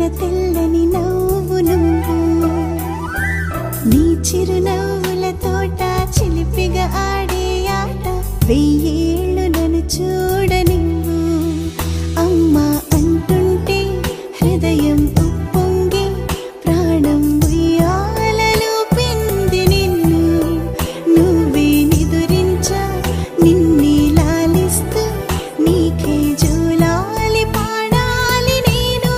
దాచిన తెల్లని నవ్వు నువ్వు. నీ చిరునవ్వుల తోట చిలిపిగా ఆడే ఆట వెయ్యేళ్ళు నన్ను చూడనివ్వు. అమ్మా అంటుంటే హృదయం ఉప్పొంగి ప్రాణం ఉయ్యాలలో పింది నిన్ను. నువ్వే నిదురించా నిన్నే లాలిస్తూ నీకే జోలాలి పాడాలి నేను.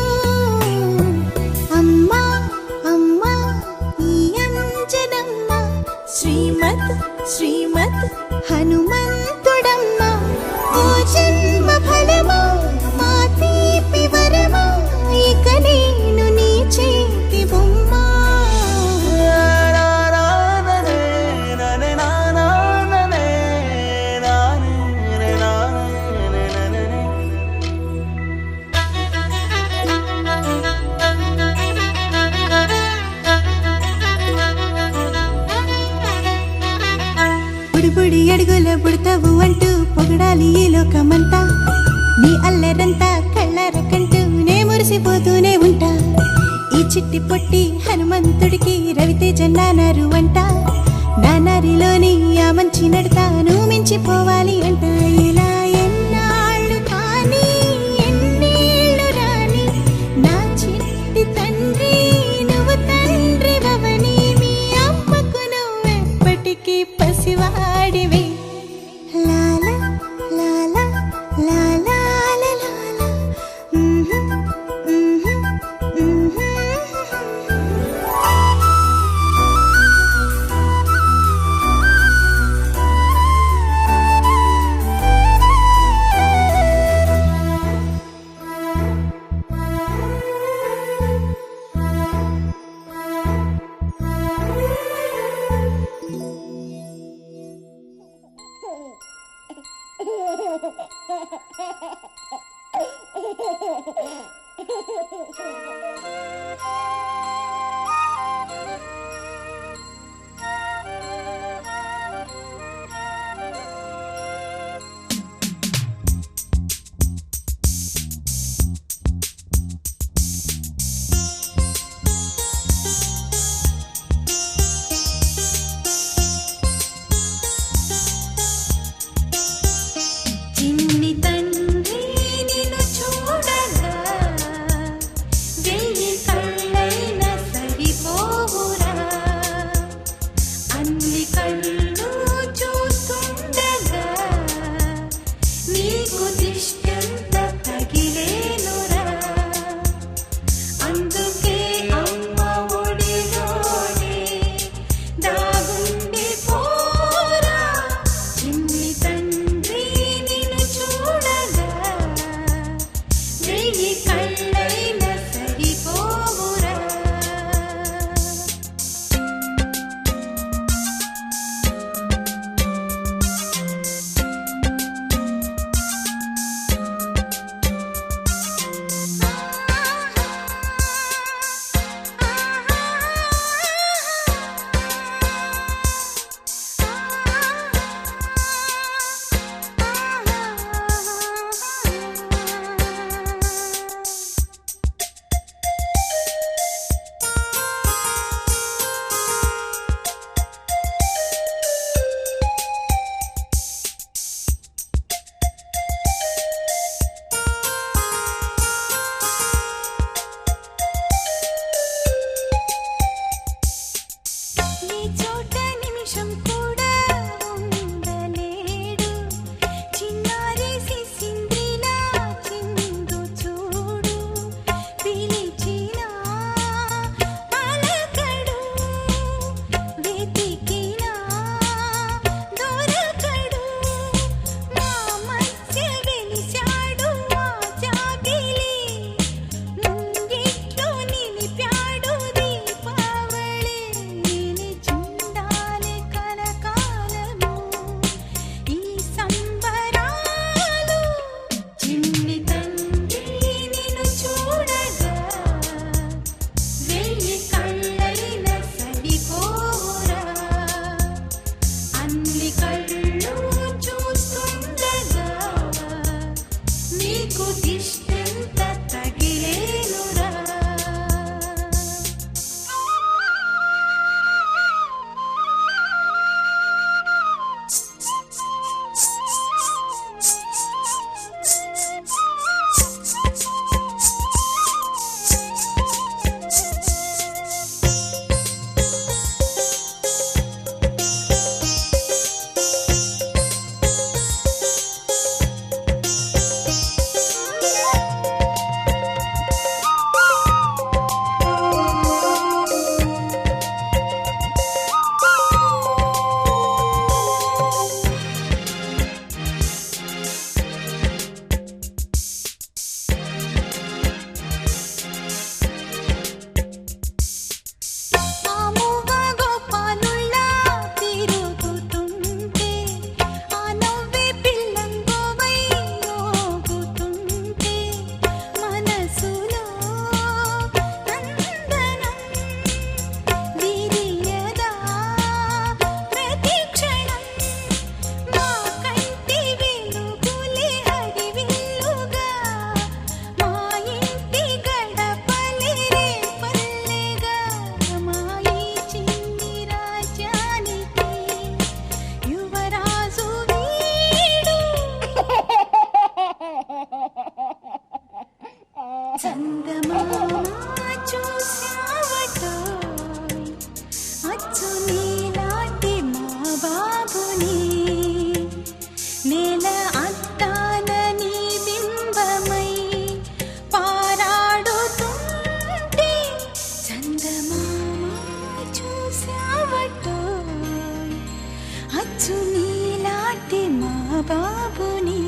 అమ్మా అమ్మా ఈ అంజనమ్మ శ్రీమత్ శ్రీమత్ హనుమంతుడమ్మ. ఓ జన్మ ఫలమా మా తీపి వరమా ఇక నేను నీ చేతి బొమ్మ. బుడి అడుగుల బుడతావు అంటూ పొగడాలి ఈ లోకమంతా. నీ అల్లరంతా కళ్ళరకంటూనే మురిసిపోతూనే ఉంటా. ఈ చిట్టి పొట్టి హనుమంతుడికి రవితేజ నానారు అంట. నానారిలోని ఆ మంచి నడతాను మించిపోవాలి అంట. ఇలా ఎన్నాళ్ళు కానీ ఎన్నేళ్ళు రాని నా చిట్టి తండ్రి నువ్వు తండ్రి భవని. మీ అమ్మకు నువ్వెప్పటికీ పసివాడివి. లాలా లాలా లాలా లాలా. చందమామ చూశావటోయ్ అచ్చు నీలాంటి మా బాబుని నేల అద్దాన నీ బింబమై పారాడుతుంటే చందమామ చూశావటోయ్ అచ్చు నీలాంటి మా బాబుని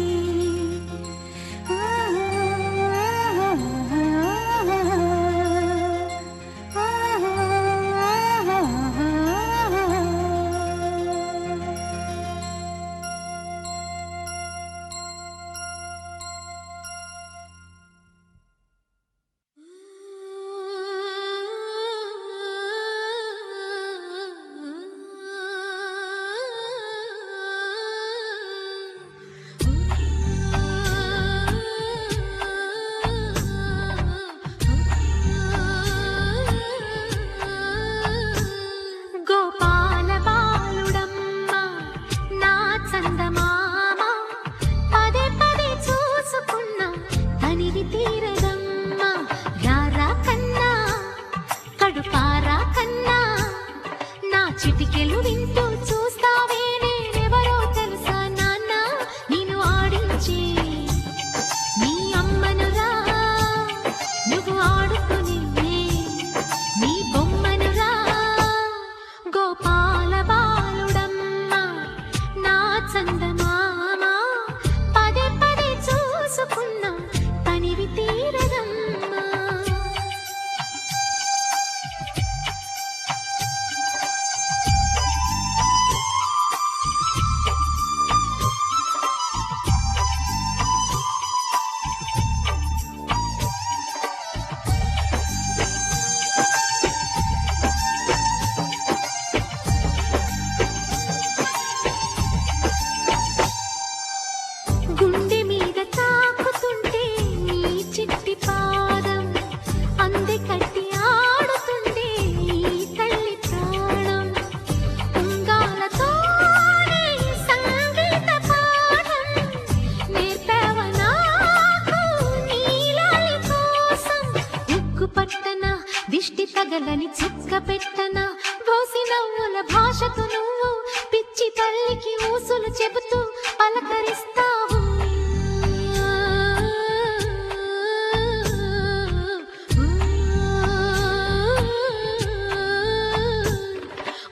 చిటికెలు వింటూ చూస్తావే నేనెవరో తెలుసా నాన్న నిన్ను ఆడించి నీ అమ్మనురా నువ్వు ఆడుకుని నీ బొమ్మనురా గోపాల బాలుడమ్మ నా చందమామ పదే పదే చూసుకున్నా తనివి తీరదమ్మా గుండె మీద తాకుతుంటే నీ చిట్టి పాదం అంది కట్టి ఆడుతుంటే నీ తల్లి ప్రాణం ఉంగాలతోనే సంగీత పాఠం నేర్పావ నాకు నీలాలి కోసం ఉక్కు పట్టన దిష్టి తగలని చుక్క పెట్టన బోసి నవ్వుల భాషతో నువ్వు పిచ్చి తల్లికి ఊసులు చెబుతూ పలకరిస్తావు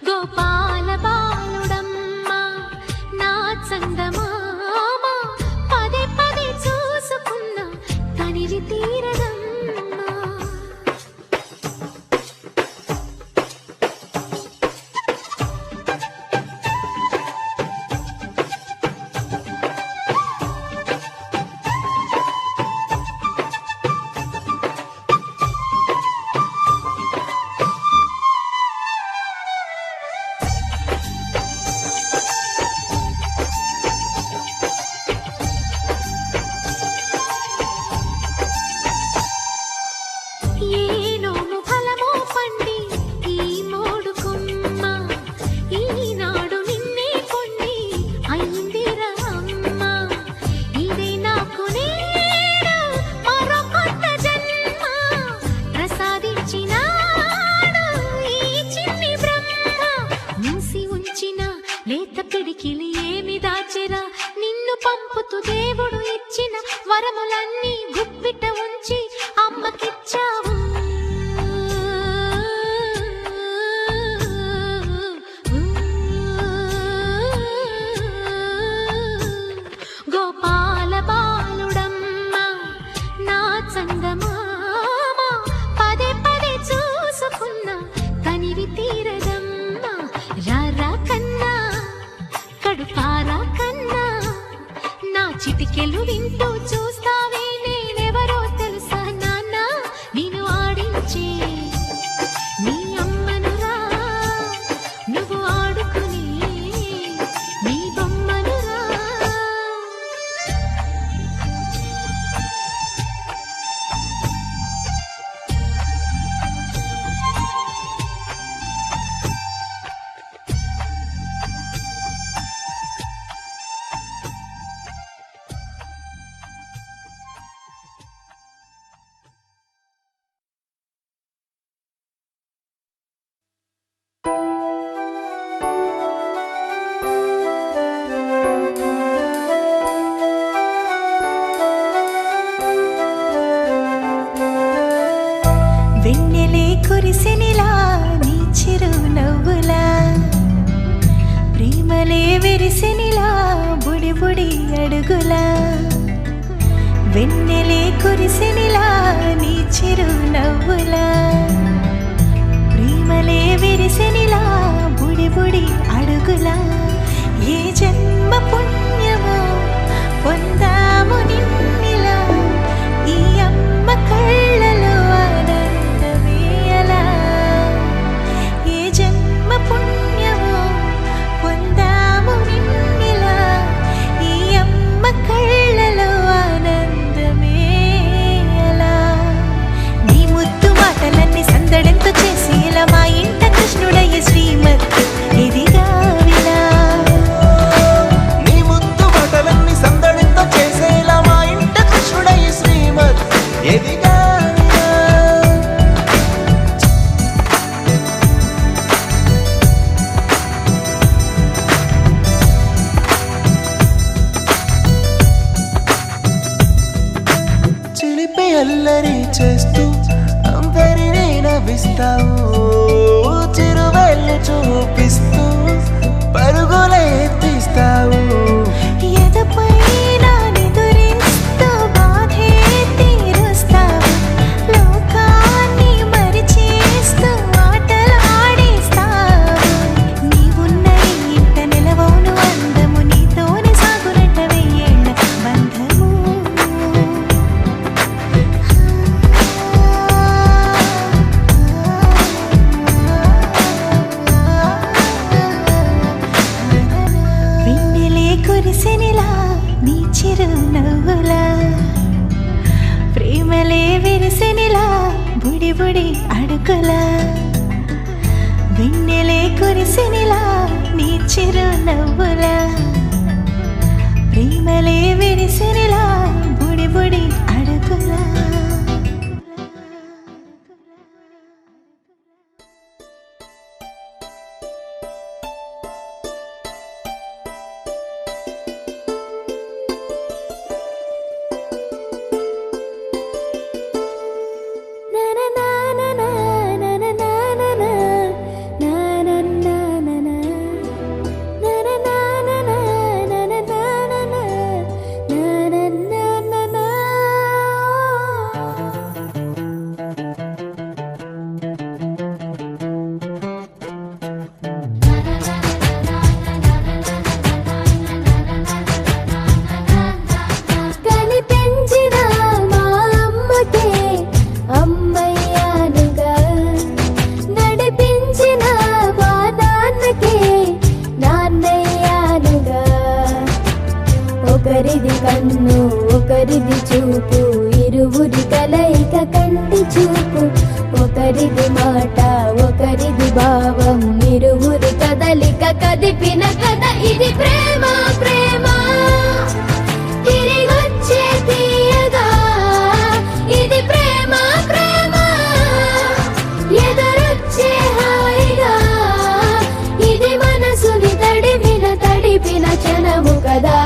గోపాల బాలుడమ్మ నా చందమామ పదే పదే చూసుకున్నా తనివి తీరదమ్మా వెన్నెలే కురిసెనిలా నీ చిరు నవ్వులా, ప్రేమలే విరిసెనిలా బుడి బుడి అడుగులా. వెన్నెలే కురిసెనిలా నీ చిరు నవ్వులా, ప్రేమలే విరిసెనిలా బుడి బుడి అడుగులా. ఏ జన్మ పుణ్యమో పొందాము నిన్నిలా, ఈ అమ్మ కళ్ళలో ఆనందమే అలా. ఏ జన్మ పుణ్యమో పొందాము నిన్నిలా, ఈ అమ్మ కళ్ళలో ఆనందమే అలా. నీ ముద్దు మాటలన్నీ సందడంతో చేసేలా మా ఇంట కృష్ణుడయ్య శ్రీమత్ ఇదిగా విలా. నీ ముద్దు మాటలన్నీ సందడంతో చేసేలా మా ఇంట కృష్ణుడయ్య శ్రీమత్ ఎదిగా. చిలిపి అల్లరి చేస్తూ అందరినీ నవ్విస్తావు, చిరువేళ్ళు చూపిస్తూ పరుగులే తీస్తావు. ఎదపై నా నిదురిస్తూ బాధే తీరుస్తావు, లోకాన్ని మరిచేస్తూ ఆటలు ఆడేస్తావు. నీవున్న ఈ ఇంట నిలవవును అందము, నీతోనే సాగునట్ట వెయ్యేళ్ళ బంధము. వెన్నెలే కురిసెనిలా నీ చిరు నవ్వులా, ప్రేమలే విరిసెనిలా బుడి బుడి అడుగులా. వెన్నెలే కురిసెనిలా నీ చిరు నవ్వులా, ప్రేమలే విరిసెనిలా బుడి బుడి అడుగులా. కనిపించిన మా అమ్మకే అమ్మయ్యానుగా, నడిపించిన మా నాన్నకే నాన్నయ్యానుగా. ఒకరిది కన్ను ఒకరిది చూపు, ఇరువురి కలయిక కంటి చూపు. ఒకరిది మాట ఒకరిది భావం, ఇరువురి కదలిక కదిపిన కథ ఇది ప్రేమ. ప్రేమ తిరిగొచ్చే తీయగా, ఇది ప్రేమ. ప్రేమ ఎదరొచ్చే హాయిగా, ఇది మనసుని తడిపిన క్షణము కదా.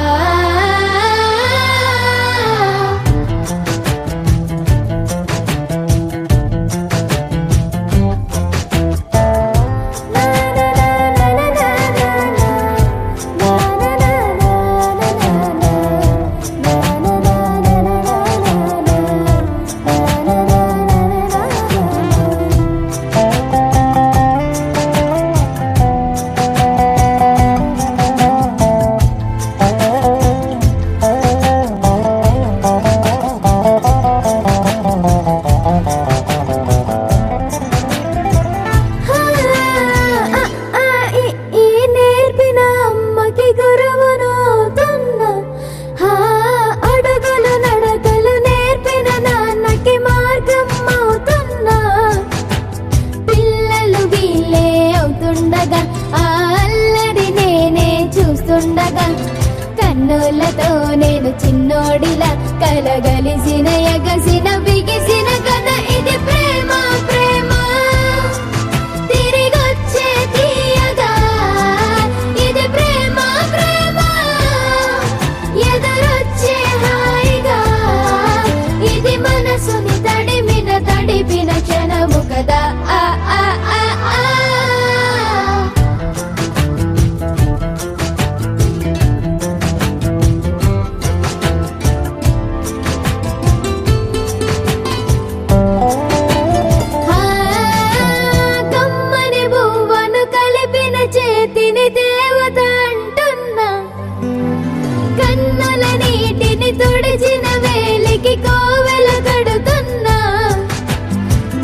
కన్నులతో నేను చిన్నోడిలా కలగలిసిన ఎగసిన బిగిసిన కథ ఇది ప్రేమ ప్రేమ తిరిగొచ్చే తీయగా ఇది ప్రేమ ప్రేమ ఎదురొచ్చే హాయిగా ఇది మనసుని తడిపిన క్షణము కదా ఆ ఆ ఆ ఆ. ఆ, కమ్మని బువ్వను కలిపిన చేతిని దేవత అంటున్నా, కన్నుల నీటిని తుడిచిన వేలికి కోవెల కడుతున్నా,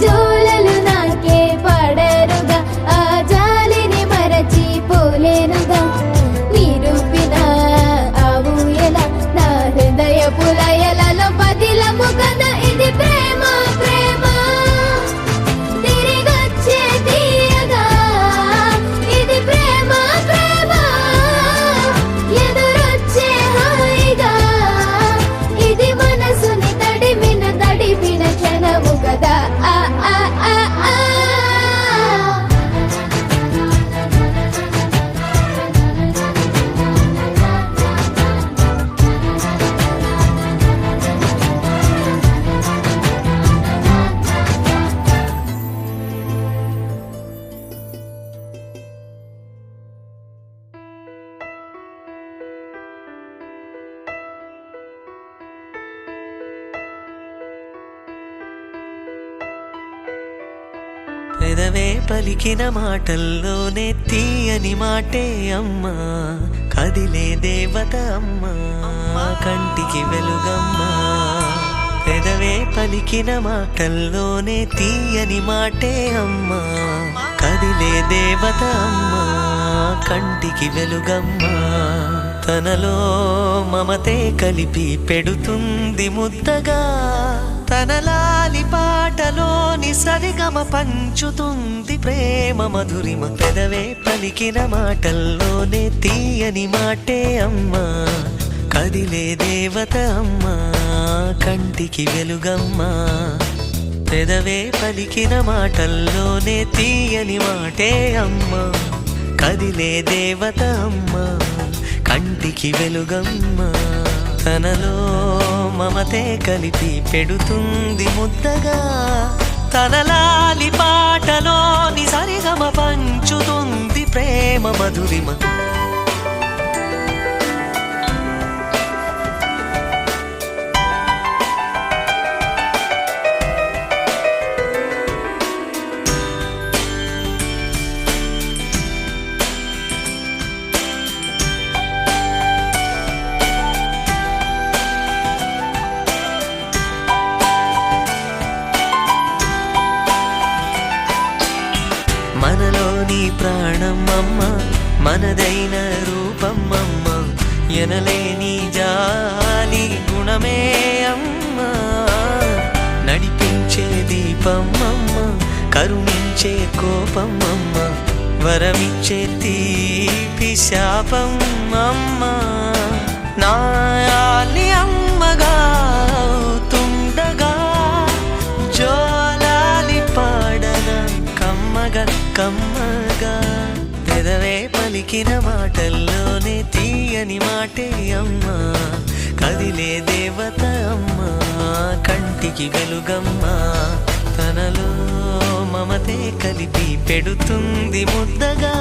జోలలు నాకే పడరుగా ఆ జాలిని మరచి పోలేనుగా, నిరూపిన ఆవు ఎలా నా హృదయ పులయలలో పదిలము కదా ఇది ప్రేమ ప్రేమ తిరిగొచ్చే తీయగా, ఇది ప్రేమ ప్రేమ ఎదురొచ్చే హాయిగా, ఇది మనసుని తడిపిన క్షణము కదా ఆ ఆ ఆ ఆ. పెదవే పలికిన మాటల్లోనే తీయని మాటే అమ్మా, కదిలే దేవత అమ్మా, కంటికి వెలుగమ్మా. పెదవే పలికిన మాటల్లోనే తీయని మాటే అమ్మా, కదిలే దేవత అమ్మా, కంటికి వెలుగమ్మా. తనలో మమతే కలిపి పెడుతుంది ముద్దగా, తన లాలి పాటలోని సరిగమ పంచుతుంది ప్రేమ మధురిమ. పెదవే పలికిన మాటల్లోనే తీయని మాటే అమ్మా, కదిలే దేవత అమ్మా, కంటికి వెలుగమ్మా. పెదవే పలికిన మాటల్లోనే తీయని మాటే అమ్మా, కదిలే దేవత అమ్మా, కంటికి వెలుగమ్మా. తనలో మమతే కలిపి పెడుతుంది ముద్దగా, తన లాలి పాటలోని సరిగమ పంచుతుంది ప్రేమ మధురిమ. మనలోని ప్రాణం అమ్మ, మనదైన రూపం అమ్మ, ఎనలేని జాలి గుణమే అమ్మ, నడిపించే దీపం అమ్మ, కరుణించే కోపం అమ్మ, వరమిచ్చే తీపి శాపం అమ్మ. నాయాలి అమ్మగా అవుతుండగా, జోలాలి పాడన కమ్మగా కమ్మగా. పెదవే పలికిన మాటల్లోనే తీయని మాటే అమ్మా, కదిలే దేవత అమ్మా, కంటికి వెలుగమ్మా. తనలో మమతే కలిపి పెడుతుంది ముద్దగా,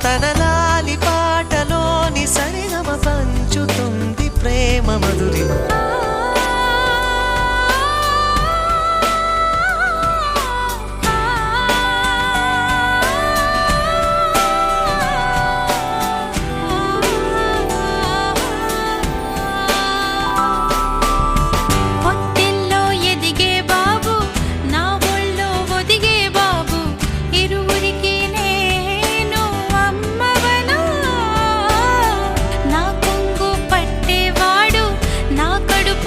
తన లాలి పాటలోని సరిగమ పంచుతుంది ప్రేమ మధురిమ. పొట్టెల్లో ఎదిగే బాబు, నా ఒళ్ళో ఒదిగే బాబు, ఇరువురికి నేను అమ్మవనా. నా కొంగు పట్టేవాడు, నా కడుపు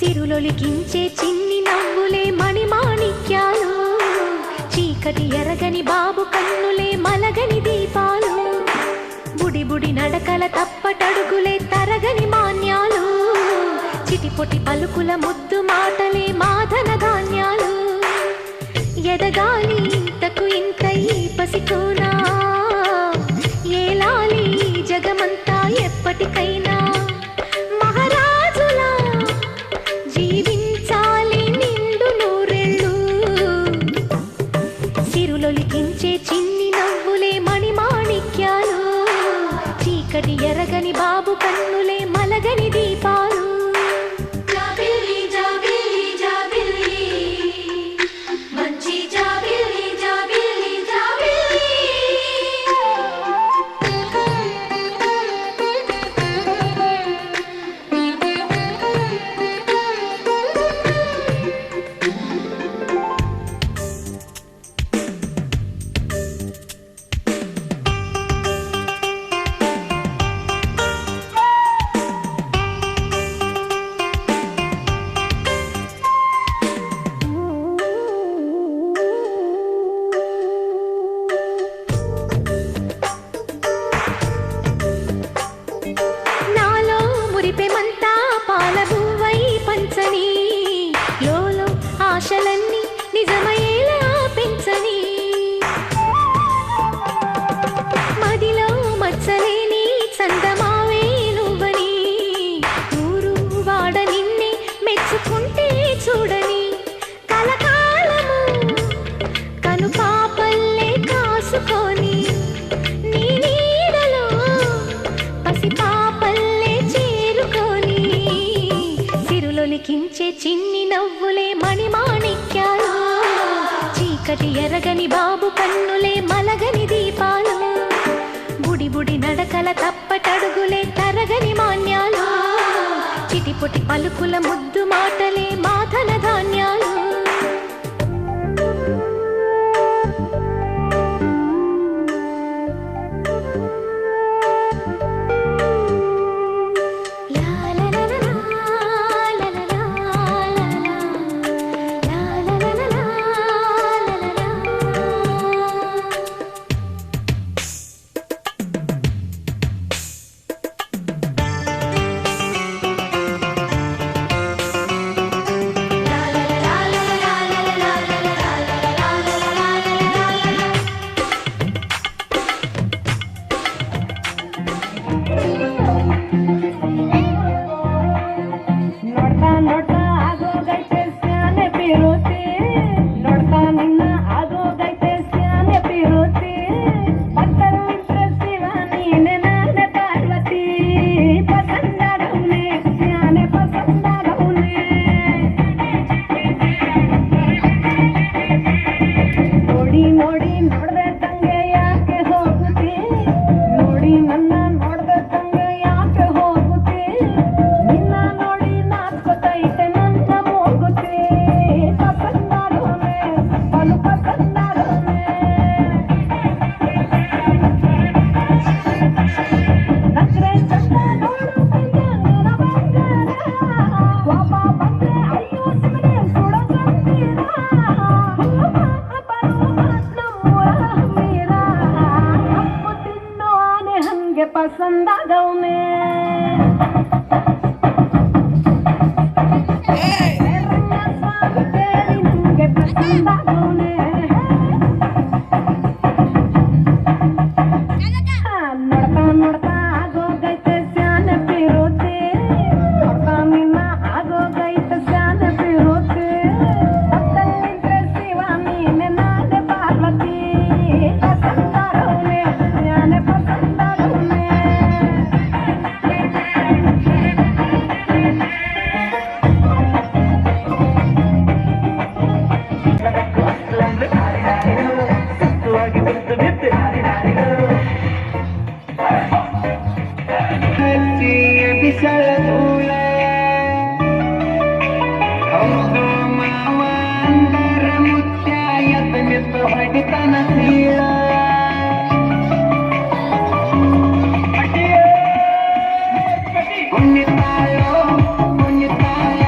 సిరులొలికించే చిన్ని నవ్వులే మణిమాణిక్యాలు, చీకటి ఎరగని బాబు కన్నులే మలగని దీపాలు, బుడి బుడి నడకల తప్పటడుగులే తరగని మాన్యాలు, చిటిపొటి పలుకుల ముద్దు మాటలే మాధన ధాన్యాలు, ఎదగాలి ఇంతకు ఇంత ఈ పసికోనా, ఏలాలి జగమంతా ఎప్పటికైనా, మహారాజులా జీవించాలి నిండు నూరెళ్ళు, సిరులొలికించే చిన్ని నవ్వులే మణిమాణిక్యాలు, చీకటి ఎరగని బాబు కన్నులే మలగని దీపాలు. జాబిల్లి జాబిల్లి జాబిల్లి మంచి జాబిల్లి జాబిల్లి జాబిల్లి. నాలో మురిపెమంతా పాలబువ్వై పంచని, లోలో ఆశలన్నీ నిజమయ్యేలా పెంచని, మదిలో మచ్చలేని చందమావే నువ్వని, ఊరు వాడ నిన్నే మెచ్చుకుంటే చూడని, కలకాలము కను పాపల్లే కాసుకొని, నీ నీడలో పసిపాపల్లే చేరుకొని, సిరులొలికించే చిన్ని నవ్వులే మణిమాణిక్యాలు, చీకటి ఎరగని బాబు కన్నులే మలగని దీపాలు, బుడి బుడి నడకల తప్పటడుగులే తరగని మాన్యాలు, చిటిపొటి పలుకుల ముద్దు మాటలే మాధన ధాన్యాలు. ನೋಡ್ತಾ ನೋಡ್ತಾ ಆಗೋಗೈತೆ ಸ್ಯಾನೆ ಪಿರುತಿ, ನೋಡ್ತಾ ನಿನ್ನ ಆಗೋಗೈತೆ ಸ್ಯಾನೆ ಪಿರುತಿ, ಪಕ್ಕದಲ್ಲಿದ್ರೆ ಶಿವ ನೀನೆ ನಾನೆ ಪಾರ್ವತಿ, ಪಸಂದಾಗವ್ನೆ ಸ್ಯಾನೆ ಪಸಂದಾಗವ್ನೆ, ನೋಡಿ ನೋಡಿ ನೋಡ್ದೆ ತಂಗೆ ಯಾಕೆ ಹೋಗುತ್ತಿ, ನೋಡಿ ನನ್ನ ನೋಡ್ದೆ ತಂಗೆ ಯಾಕೆ ಹೋಗುತ್ತಿ, ನಿನ್ನ ನೋಡಿ ನಾಚ್ಕೊತೈತೆ ನನ್ನ ಮೂಗುತಿ, ಪಸಂದಾಗವ್ನೆ ಬಲು ಪಸಂದಾಗವ್ನೆ, ನಕ್ರೆ ಚಂದ ನೋಡು ಸಂಜಂಗನ ಬಂಗಾರ, ಕೋಪ ಬಂದ್ರೆ ಅಯ್ಯೋ ಸುಮ್ಮನೆ ಸುಡೋದಂತೀರ, ನಮ್ಮೂರ ಮೀರ, ಅಪ್ಪು ತಿನ್ನೋ ಆನೆ ಹಂಗೆ ಪಸಂದಾಗವ್ನೆ, ರಂಗಸ್ವಾಮಿ ಕೇಳಿ ನಂಗೆ ಪಸಂದಾಗವ್ನೆ, ನೋಡ್ತಾ ನೋಡ್ತಾ ಆಗೋಗೈತೆ ಸ್ಯಾನೆ ಪಿರುತಿ, ನೋಡ್ತಾ ನಿನ್ನ ಆಗೋಗೈತೆ ಸ್ಯಾನೆ ಪಿರುತಿ, ಪಕ್ಕದಲ್ಲಿದ್ರೆ ಶಿವ ನೀನೆ ನಾನೆ ಪಾರ್ವತಿ, ಪಸಂದಾಗವ್ನೆ ಸ್ಯಾನೆ ಪಸಂದಾಗವ್ನೆ. ಹೊಡಿತನ ಸೀಳ ಕುಣಿತಾಯ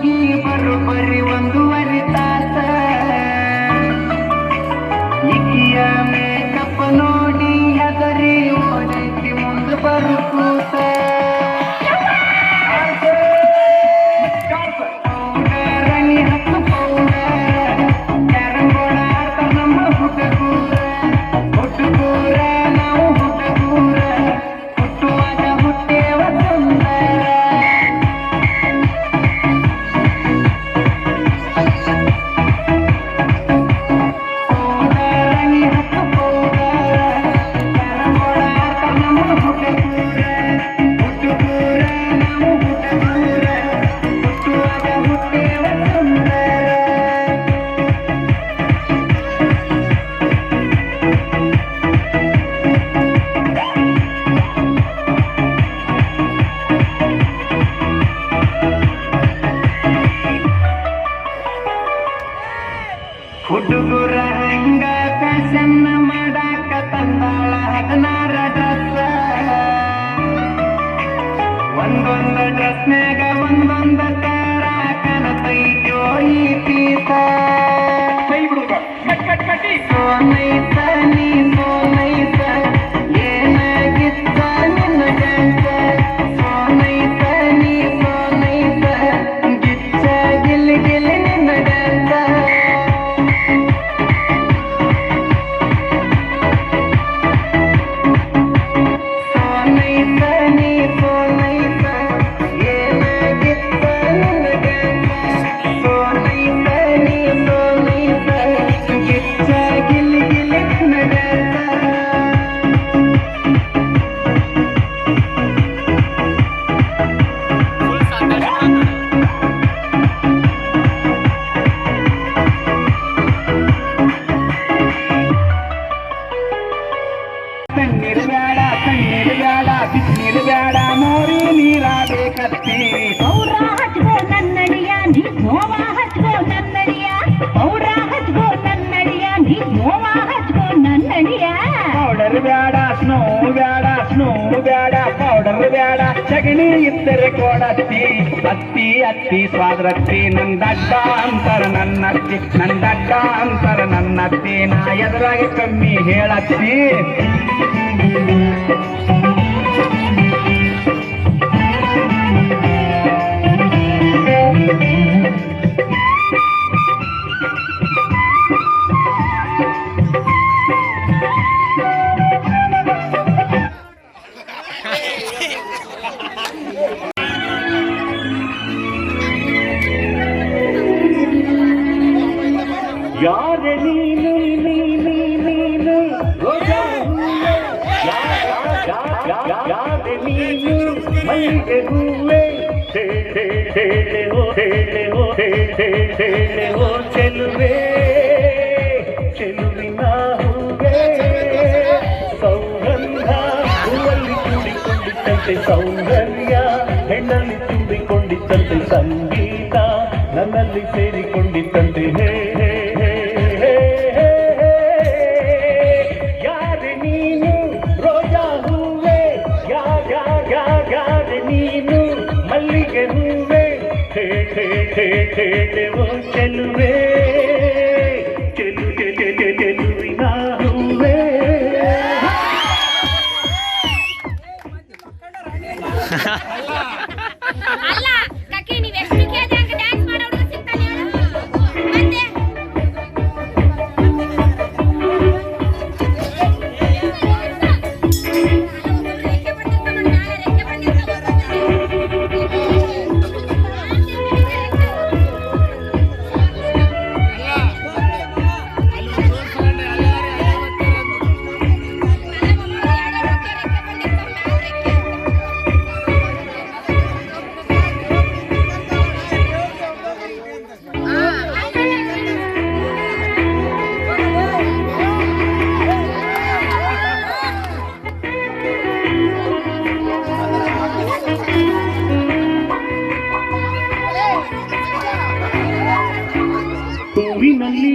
ಹೋಗಿ ಬರೋಬ್ಬರಿ 1.5 ತಾಸ ಇಕ್ಕಿಯ ಮೇಕಪ್ ನೋಡಿ ಅದರಿ ಓಡೈತಿ ಮುಂದೆ ಬರುಕೂತ ರಣಿ ಹತ್ತು ಪೌಡರ್ ಕ್ಯಾರಂಬೋಳ ಆಡ್ತಾರ ನಮ್ಮ ಹುಡುಗೂರ ನಾವು ಹುಡುಗೂರ ಹುಟ್ಟುವಾಗ ಹುಟ್ಟೇವ ಸುಂದರ ರಣಿ ಹತ್ತು ಪೌಡರ್ ಕ್ಯಾರಂಬೋಳ ಆಡ್ತಾರ ನಮ್ಮ ಹುಡುಗೂರ ನಾವು ಹುಡುಗೂರ ಹುಟ್ಟುವಾಗ ಹುಟ್ಟೇವ ಸುಂದರ ಹುಡುಗರ ಹಂಗ ಫ್ಯಾಷನ್ ಮಾಡಾಕ ತಂದಾಳ 16 ಡ್ರೆಸ್ ಒಂದೊಂದು ಡ್ರೆಸ್ನ್ಯಾಗ ಒಂದೊಂದು ತರ ಕಾಣತೈತೋ ಈ ಪೀಸ ಸೋನೈತ ನೀ ಸೋನೈತ ಏನಾಗಿತ್ತ ನಿನ್ನ ಗಂಟ ಸೋನೈತ ನೀ ಸೋನೈತ ಗಿಚ್ಚ ಗಿಲ್ ಗಿಲ್ ನಿನ್ನ ಗಂಟ ಸೋನೈತ ನೀ ಸೋನೈತ ಏನಾಗಿತ್ತ ನಿನ್ನ ಗಂಟ ಸೋನೈತ ನೀ ಸೋನೈತ ಗಿಚ್ಚ ಗಿಲ್ ಗಿಲ್ ನಿನ್ನ ಗಂಟ ತಣ್ಣೀರು ಬ್ಯಾಡ ಬಿಸಿನೀರು ಬ್ಯಾಡ ಮೋರಿ ನೀರಾಗಬೇಕತ್ತಿ ಪೌರ ಹಚ್ಕೋ ನನ್ನಡಿಯ ನೀ ನೋವ ಹಚ್ಕೋ ನನ್ನಡಿಯ ಪೌರ ಹಚ್ಕೋ ನನ್ನಡಿಯ ನೀ ನೋವ ಹಚ್ಕೋ ನನ್ನಡಿಯ ಪೌಡರ್ ಬ್ಯಾಡ ಸ್ನೋ ಬ್ಯಾಡ ಪೌಡರ್ ಬ್ಯಾಡ ಸಗಣಿ ಇದ್ದರೆ ಕೊಡತ್ತಿ ಅತ್ತಿ ಸ್ವಾದ್ರತ್ತಿ ನಂದಡ್ಡ ಅಂತರ ನನ್ನತ್ತಿ ನಾ ಎದುರಾಗಿ ಕಮ್ಮಿ ಹೇಳತ್ತಿ ಯಾರೆ ನೀನು ರೋಜಾ ಹೂವೆ ಯಾರೆ ನೀನು ಮಲ್ಲಿಗೆ ಹೂವೆ ಹೇಳೆ ಹೋ ಚೆಲುವೆ ಚೆಲುವಿನ ಹೂವೆ ಸೌಗಂಧ ಹೂವಲ್ಲಿ ತುಂಬಿಕೊಂಡಿದ್ದಂತೆ ಸೌಂದರ್ಯ ಹೆಣ್ಣಲ್ಲಿ ತುಂಬಿಕೊಂಡಿದ್ದಂತೆ ಸಂಗೀತ ನನ್ನಲ್ಲಿ ಸೇರಿಕೊಂಡಿದ್ದಂತೆ ಹೇ ಯಾರೆ ನೀನು ರೋಜಾ ಹೂವೆ ಯಾರೆ ನೀನು ಮಲ್ಲಿಗೆ ಹೂವೆ ಹೇಳೆವೋ ಚೆಲುವೆ ಚೆಲುವಿನ ಹೂವೆ ಅಲ್ಲ ಕಕ್ಕೆ ನೀವು ಎಷ್ಟು ಕೇಳಿದಂಗೆ ಡ್ಯಾನ್ಸ್ ಮಾಡೋ ಹುಡುಗ ಸಿಗ್ತಾನೆ ಮತ್ತೆ ಹೂವಿನಲ್ಲಿ